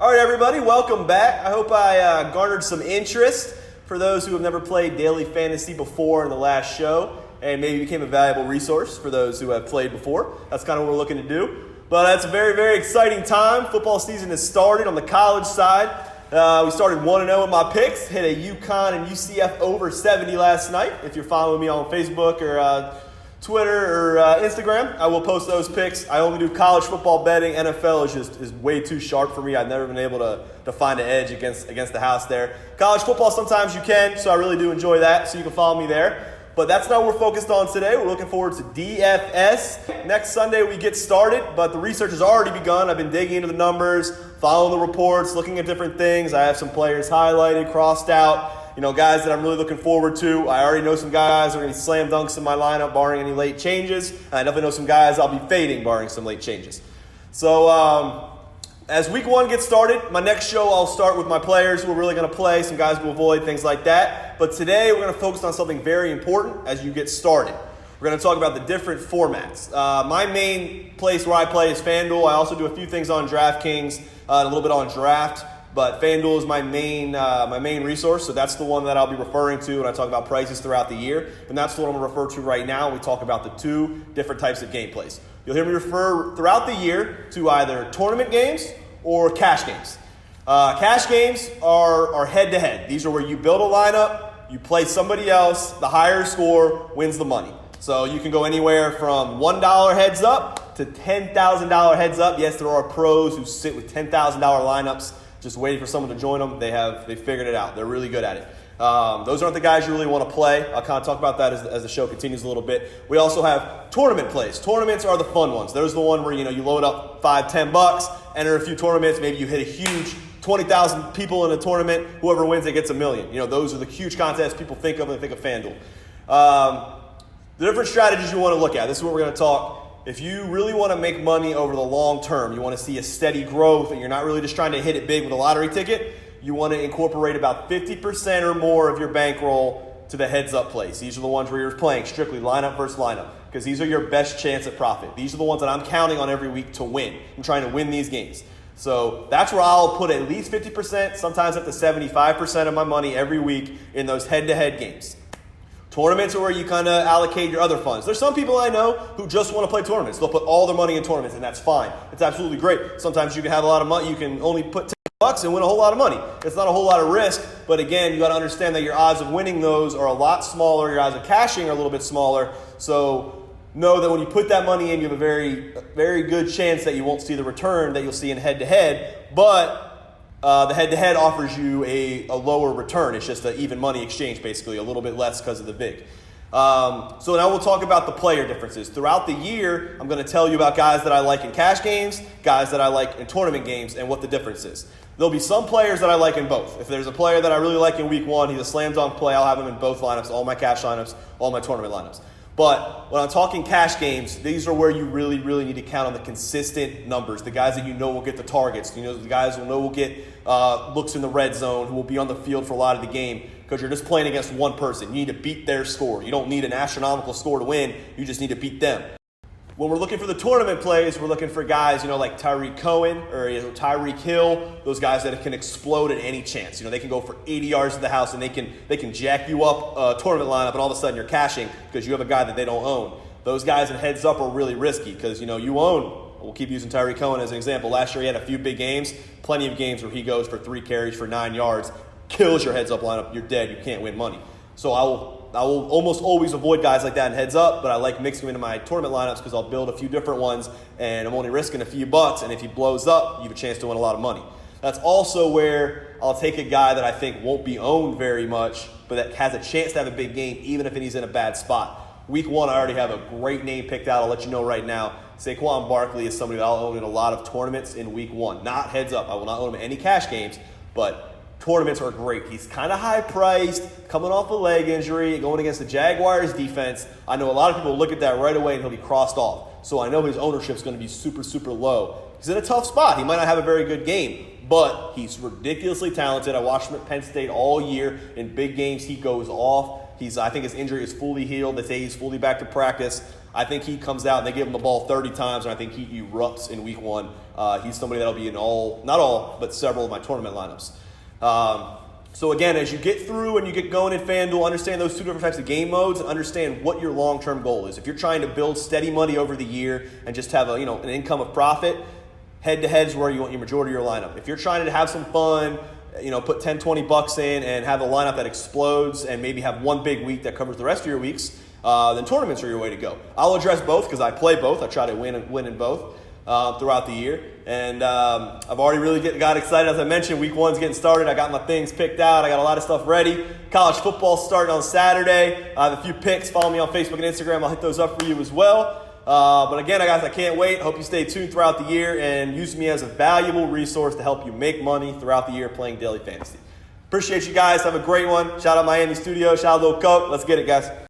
All right, everybody, welcome back. I hope I garnered some interest for those who have never played daily fantasy before in the last show, and maybe became a valuable resource for those who have played before. That's kind of what we're looking to do. But it's a very, very exciting time. Football season has started on the college side. We started 1-0 in my picks, hit a UConn and UCF over 70 last night. If you're following me on Facebook or Twitter or Instagram, I will post those picks. I only do college football betting. NFL is way too sharp for me. I've never been able to find an edge against the house there. College football, sometimes you can, so I really do enjoy that, so you can follow me there. But that's not what we're focused on today. We're looking forward to DFS. Next Sunday we get started, but the research has already begun. I've been digging into the numbers, following the reports, looking at different things. I have some players highlighted, crossed out. Guys that I'm really looking forward to. I already know some guys are going to be slam dunks in my lineup barring any late changes. I definitely know some guys I'll be fading barring some late changes. So as week one gets started, my next show I'll start with my players who are really going to play, some guys who avoid, things like that. But today we're going to focus on something very important as you get started. We're going to talk about the different formats. My main place where I play is FanDuel. I also do a few things on DraftKings, and a little bit on Draft. But FanDuel is my main resource, so that's the one that I'll be referring to when I talk about prices throughout the year. And that's the one I'm going to refer to right now when we talk about the two different types of gameplays. You'll hear me refer throughout the year to either tournament games or cash games. Cash games are head-to-head. These are where you build a lineup, you play somebody else, the higher score wins the money. So you can go anywhere from $1 heads up to $10,000 heads up. Yes, there are pros who sit with $10,000 lineups just waiting for someone to join them. They figured it out. They're really good at it. Those aren't the guys you really want to play. I'll kind of talk about that as the show continues a little bit. We also have tournament plays. Tournaments are the fun ones. There's the one where you load up $5-10, enter a few tournaments. Maybe you hit a huge 20,000 people in a tournament. Whoever wins it gets $1 million. Those are the huge contests people think of when they think of FanDuel. The different strategies you want to look at. This is what we're going to talk. If you really want to make money over the long term, you want to see a steady growth, and you're not really just trying to hit it big with a lottery ticket, you want to incorporate about 50% or more of your bankroll to the heads-up plays. These are the ones where you're playing strictly lineup versus lineup, because these are your best chance at profit. These are the ones that I'm counting on every week to win. I'm trying to win these games. So that's where I'll put at least 50%, sometimes up to 75% of my money every week in those head-to-head games. Tournaments are where you kind of allocate your other funds. There's some people I know who just want to play tournaments. They'll put all their money in tournaments, and that's fine. It's absolutely great. Sometimes you can have a lot of money. You can only put $10 and win a whole lot of money. It's not a whole lot of risk, but again, you got to understand that your odds of winning those are a lot smaller. Your odds of cashing are a little bit smaller. So know that when you put that money in, you have a very, very good chance that you won't see the return that you'll see in head-to-head, but the head-to-head offers you a lower return. It's just an even money exchange, basically, a little bit less because of the VIG. So now we'll talk about the player differences. Throughout the year, I'm going to tell you about guys that I like in cash games, guys that I like in tournament games, and what the difference is. There'll be some players that I like in both. If there's a player that I really like in week one, he's a slam dunk play, I'll have him in both lineups, all my cash lineups, all my tournament lineups. But when I'm talking cash games, these are where you really, really need to count on the consistent numbers. The guys that you know will get the targets. The guys who know will get looks in the red zone, who will be on the field for a lot of the game, because you're just playing against one person. You need to beat their score. You don't need an astronomical score to win. You just need to beat them. When we're looking for the tournament plays, we're looking for guys, like Tyreek Cohen or Tyreek Hill, those guys that can explode at any chance. They can go for 80 yards to the house, and they can jack you up a tournament lineup, and all of a sudden you're cashing because you have a guy that they don't own. Those guys in heads up are really risky because, you own. We'll keep using Tyreek Cohen as an example. Last year he had a few big games, plenty of games where he goes for 3 carries for 9 yards, kills your heads up lineup, you're dead, you can't win money. So I will almost always avoid guys like that in heads up, but I like mixing them into my tournament lineups because I'll build a few different ones, and I'm only risking a few bucks, and if he blows up, you have a chance to win a lot of money. That's also where I'll take a guy that I think won't be owned very much, but that has a chance to have a big game, even if he's in a bad spot. Week one, I already have a great name picked out. I'll let you know right now. Saquon Barkley is somebody that I'll own in a lot of tournaments in week one. Not heads up. I will not own him in any cash games, but tournaments are great. He's kind of high-priced, coming off a leg injury, going against the Jaguars defense. I know a lot of people look at that right away and he'll be crossed off. So I know his ownership is going to be super, super low. He's in a tough spot. He might not have a very good game, but he's ridiculously talented. I watched him at Penn State all year. In big games, he goes off. I think his injury is fully healed. They say he's fully back to practice. I think he comes out and they give him the ball 30 times, and I think he erupts in week 1. He's somebody that'll be in not all, but several of my tournament lineups. So again, as you get through and you get going in FanDuel, understand those 2 different types of game modes and understand what your long-term goal is. If you're trying to build steady money over the year and just have an income of profit, head-to-head is where you want your majority of your lineup. If you're trying to have some fun, put 10, 20 bucks in and have a lineup that explodes and maybe have one big week that covers the rest of your weeks, then tournaments are your way to go. I'll address both because I play both. I try to win in both throughout the year. And I've already really got excited. As I mentioned, week 1's getting started. I got my things picked out. I got a lot of stuff ready. College football starting on Saturday. I have a few picks. Follow me on Facebook and Instagram. I'll hit those up for you as well. But again, guys, I can't wait. Hope you stay tuned throughout the year and use me as a valuable resource to help you make money throughout the year playing daily fantasy. Appreciate you guys. Have a great one. Shout out MYami Studio. Shout out Lil Coke. Let's get it, guys.